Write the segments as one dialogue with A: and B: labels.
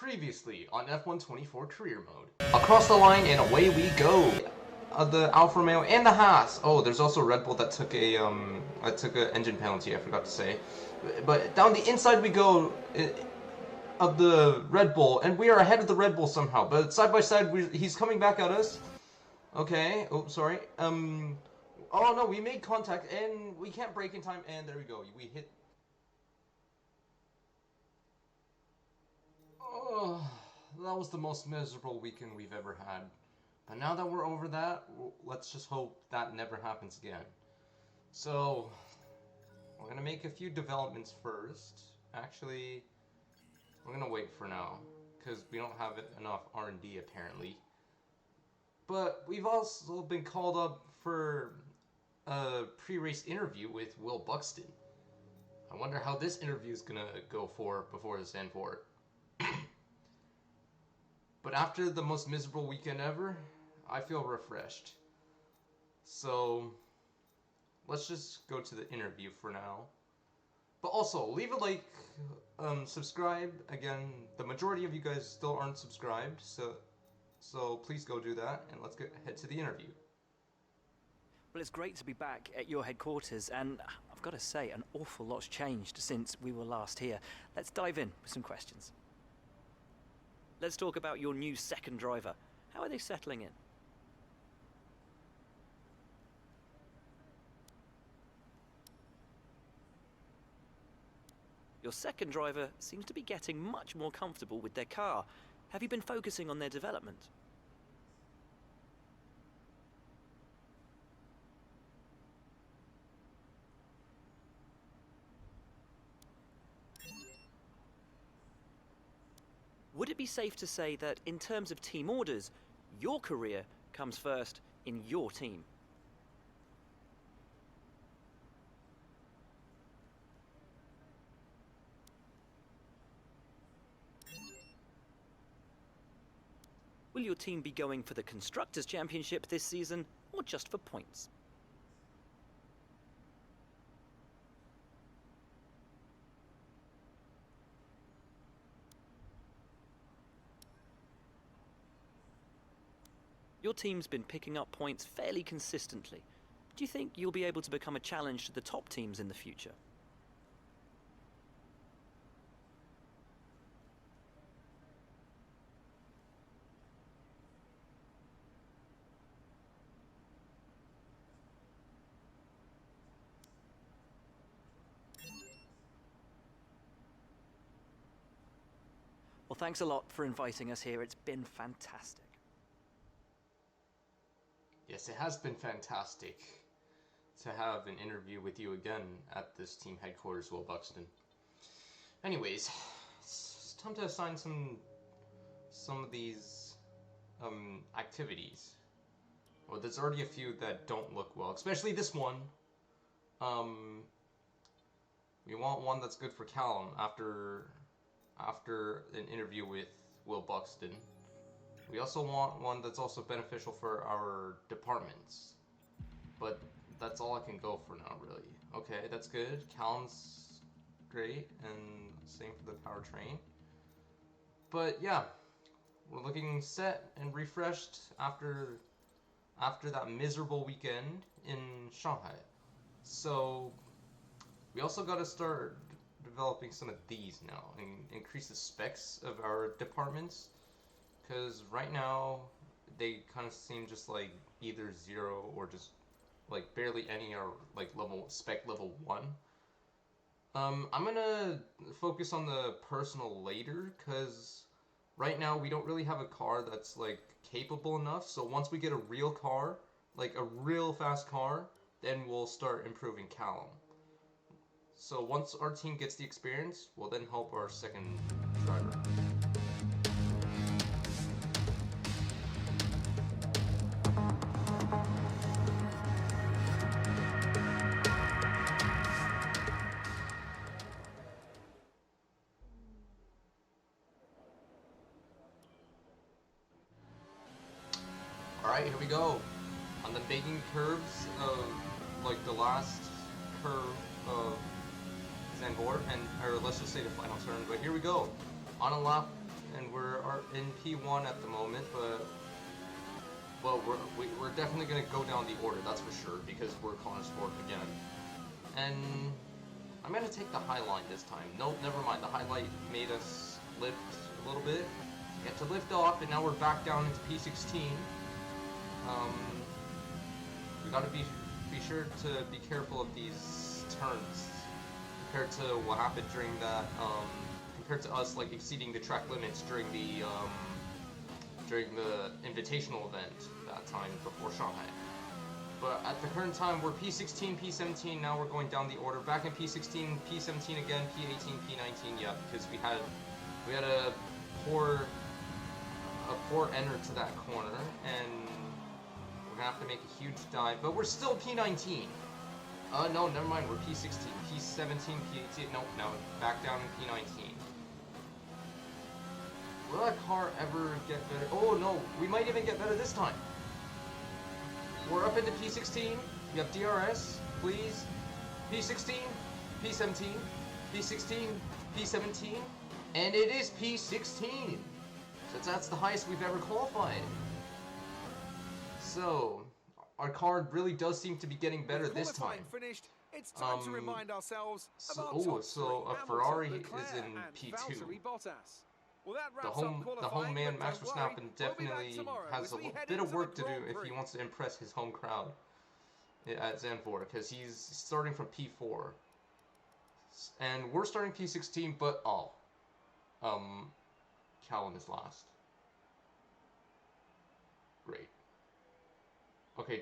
A: Previously on F124 career mode. Across the line and away we go. The Alfa Romeo and the Haas. Oh, there's also Red Bull that took a engine penalty. I forgot to say. But down the inside we go of the Red Bull, and we are ahead of the Red Bull somehow. But side by side, he's coming back at us. Okay. Oh, sorry. Oh no, we made contact and we can't brake in time. And there we go. We hit. Oh, that was the most miserable weekend we've ever had. But now that we're over that, let's just hope that never happens again. So, we're going to make a few developments first. Actually, we're going to wait for now, because we don't have enough R&D apparently. But we've also been called up for a pre-race interview with Will Buxton. I wonder how this interview is going to go before the Zandvoort. But after the most miserable weekend ever, I feel refreshed. So, let's just go to the interview for now. But also, leave a like, subscribe. Again, the majority of you guys still aren't subscribed, so please go do that, and let's head to the interview.
B: Well, it's great to be back at your headquarters, and I've got to say, an awful lot's changed since we were last here. Let's dive in with some questions. Let's talk about your new second driver. How are they settling in? Your second driver seems to be getting much more comfortable with their car. Have you been focusing on their development? Would it be safe to say that in terms of team orders, your career comes first in your team? Will your team be going for the Constructors' Championship this season, or just for points? Your team's been picking up points fairly consistently. Do you think you'll be able to become a challenge to the top teams in the future? Well, thanks a lot for inviting us here. It's been fantastic.
A: Yes, it has been fantastic to have an interview with you again at this team headquarters, Will Buxton. Anyways, it's time to assign some of these activities. Well, there's already a few that don't look well, especially this one. We want one that's good for Callum after an interview with Will Buxton. We also want one that's also beneficial for our departments. But that's all I can go for now, really. Okay, that's good. Callum's great, and same for the powertrain. But yeah, we're looking set and refreshed after that miserable weekend in Shanghai. So we also got to start developing some of these now and increase the specs of our departments. Because right now, they kind of seem just like either 0 or just like barely any are like spec level 1. I'm gonna focus on the personal later, because right now we don't really have a car that's like capable enough. So once we get a real car, like a real fast car, then we'll start improving Callum. So once our team gets the experience, we'll then help our second driver. Alright, here we go. On the baking curves of like the last curve of Zandvoort, or let's just say the final turn, but here we go. On a lap and we're in P1 at the moment, but well, we're definitely gonna go down the order, that's for sure, because we're Konnersport again. And I'm gonna take the high line this time. Nope, never mind. The highlight made us lift a little bit. Get to lift off, and now we're back down into P16. We gotta be sure to be careful of these turns compared to what happened during that. Compared to us like exceeding the track limits during the invitational event that time before Shanghai. But at the current time, we're P16, P17. Now we're going down the order. Back in P16, P17 again, P18, P19. Yeah, because we had a poor enter to that corner, and we're gonna have to make a huge dive. But we're still P19. No, never mind. We're P16, P17, P18. No, back down in P19. Will that car ever get better? Oh no, we might even get better this time. We're up into P16. We have DRS, please. P16, P17, P16, P17, and it is P16. So that's the highest we've ever qualified. So our car really does seem to be getting better this time.
C: Finished, it's time to remind ourselves of our top
A: so a
C: three,
A: Ferrari
C: Hamilton,
A: is in
C: Leclerc,
A: P2.
C: and Bottas. Well, that
A: The
C: wraps up
A: home
C: qualifying,
A: man
C: but
A: Max
C: don't worry,
A: Verstappen
C: we'll be back
A: definitely
C: tomorrow
A: has
C: as
A: a
C: we head
A: bit of
C: into
A: work
C: the
A: to do
C: Grand
A: if he
C: Prix.
A: wants to impress his home crowd at Zandvoort, because he's starting from P4 and we're starting P16, but Callum is last. Great. Okay,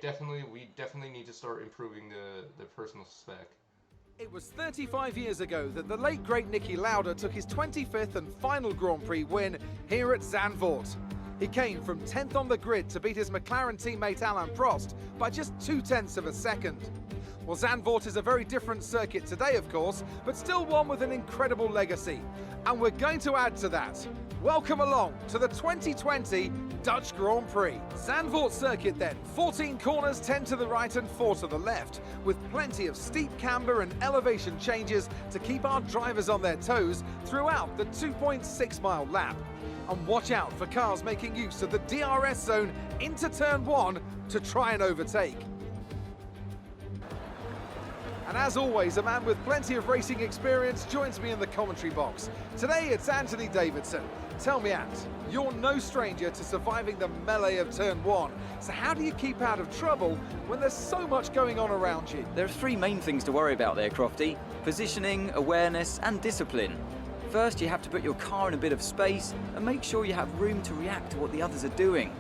A: we definitely need to start improving the personal spec.
C: It was 35 years ago that the late great Niki Lauda took his 25th and final Grand Prix win here at Zandvoort. He came from 10th on the grid to beat his McLaren teammate Alain Prost by just 0.2 of a second. Well, Zandvoort is a very different circuit today, of course, but still one with an incredible legacy. And we're going to add to that. Welcome along to the 2020 Dutch Grand Prix. Zandvoort circuit then, 14 corners, 10 to the right and 4 to the left, with plenty of steep camber and elevation changes to keep our drivers on their toes throughout the 2.6 mile lap. And watch out for cars making use of the DRS zone into turn 1 to try and overtake. And as always, a man with plenty of racing experience joins me in the commentary box. Today it's Anthony Davidson. Tell me, Ant, you're no stranger to surviving the melee of turn 1. So how do you keep out of trouble when there's so much going on around you?
D: There are three main things to worry about there, Crofty. Positioning, awareness and discipline. First, you have to put your car in a bit of space and make sure you have room to react to what the others are doing.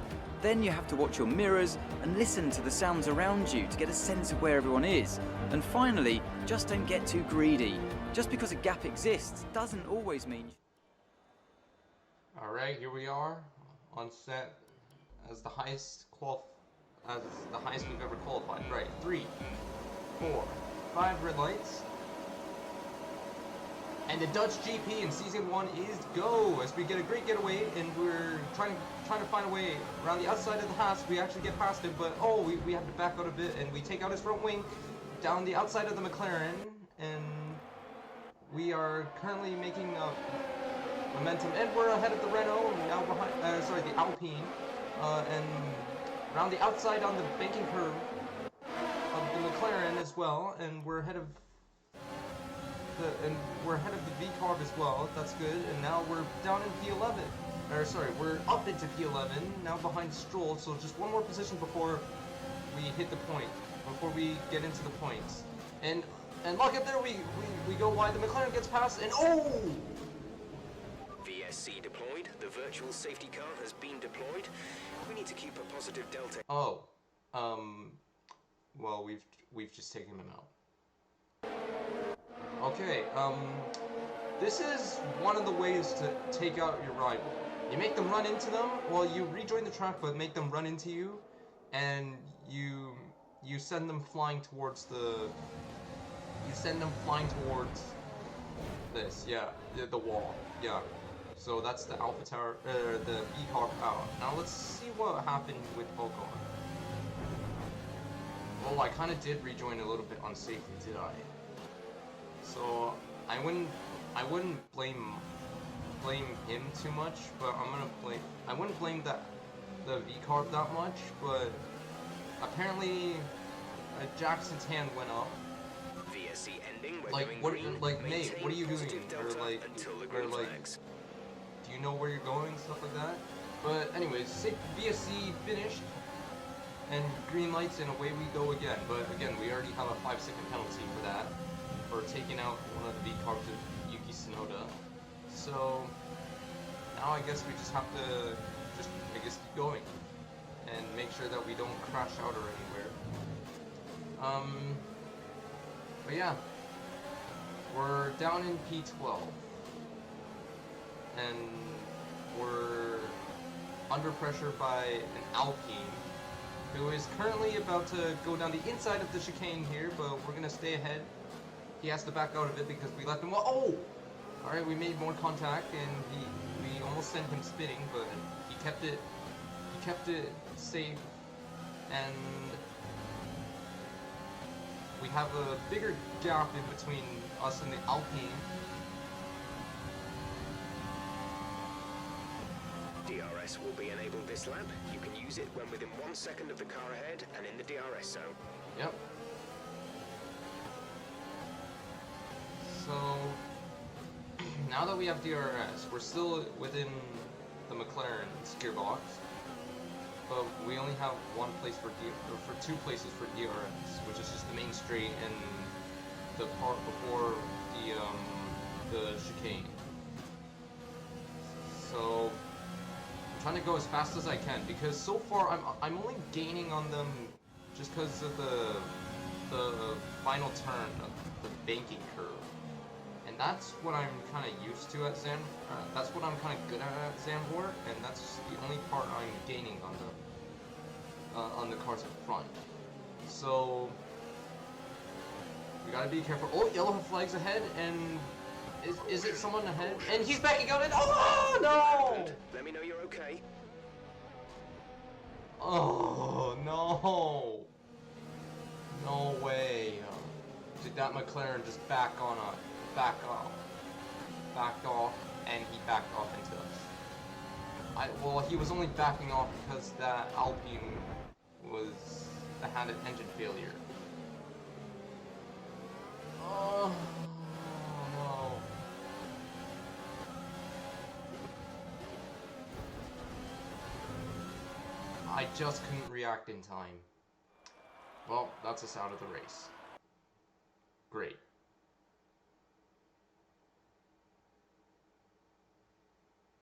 D: Then you have to watch your mirrors and listen to the sounds around you to get a sense of where everyone is. And finally, just don't get too greedy. Just because a gap exists doesn't always mean...
A: Alright, here we are on set as the highest we've ever qualified. Right, 3, 4, 5 red lights. And the Dutch GP in Season 1 is go! As we get a great getaway, and we're trying to find a way around the outside of the Haas. We actually get past him, but we have to back out a bit, and we take out his front wing down the outside of the McLaren, and we are currently making momentum, and we're ahead of the Renault, now behind, the Alpine, and around the outside on the banking curve of the McLaren as well, and we're ahead of the V-carb as well. That's good. And now we're down in P11. We're up into P11 now behind Stroll. So just one more position before we hit the point, before we get into the points. And look at there, we go wide. The McLaren gets past, and
E: VSC deployed. The virtual safety car has been deployed. We need to keep a positive delta.
A: Well, we've just taken him out. Okay, this is one of the ways to take out your rival. You make them run into them, well, you rejoin the track, but make them run into you, and you send them flying towards this, yeah, the wall, yeah. So that's the Alpha Tower, the E-Car power. Now let's see what happened with Ocon. Oh, I kind of did rejoin a little bit unsafely, did I? So I wouldn't blame blame him too much, but I'm gonna blame. I wouldn't blame the V-carb that much, but apparently Jackson's hand went up.
E: VSC ending. We're
A: Like
E: going
A: what?
E: green.
A: Like Nate,
E: Maintain
A: what are you doing?
E: positive
A: Or
E: delta
A: like,
E: until the
A: or
E: green
A: like,
E: flags.
A: do you know where you're going? Stuff like that. But anyways, VSC finished, and green lights, and away we go again. But again, we already have a 5-second penalty for that, for taking out one of the V-carbs of Yuki Tsunoda. So now I guess we just have to keep going and make sure that we don't crash out or anywhere. But yeah, we're down in P12 and we're under pressure by an Alpine who is currently about to go down the inside of the chicane here, but we're gonna stay ahead. He has to back out of it because we left him. Oh! Alright, we made more contact and we almost sent him spinning, but he kept it safe, and we have a bigger gap in between us and the Alpine.
E: DRS will be enabled this lap. You can use it when within 1 second of the car ahead and in the DRS zone.
A: Yep. So now that we have DRS, we're still within the McLaren's gearbox, but we only have two places for DRS, which is just the main straight and the part before the chicane. So I'm trying to go as fast as I can because so far I'm only gaining on them just because of the final turn of the banking curve. That's what I'm kind of used to at that's what I'm kind of good at Zandvoort, and that's the only part I'm gaining on the cars in front. So we gotta be careful. Oh, yellow flags ahead, and is it someone ahead? And he's backing out. And oh no!
E: Let me know you're okay.
A: Oh no! No way! Did that McLaren just backed off, and he backed off into us. Well, he was only backing off because that Alpine had an engine failure. Oh no! I just couldn't react in time. Well, that's us out of the race. Great.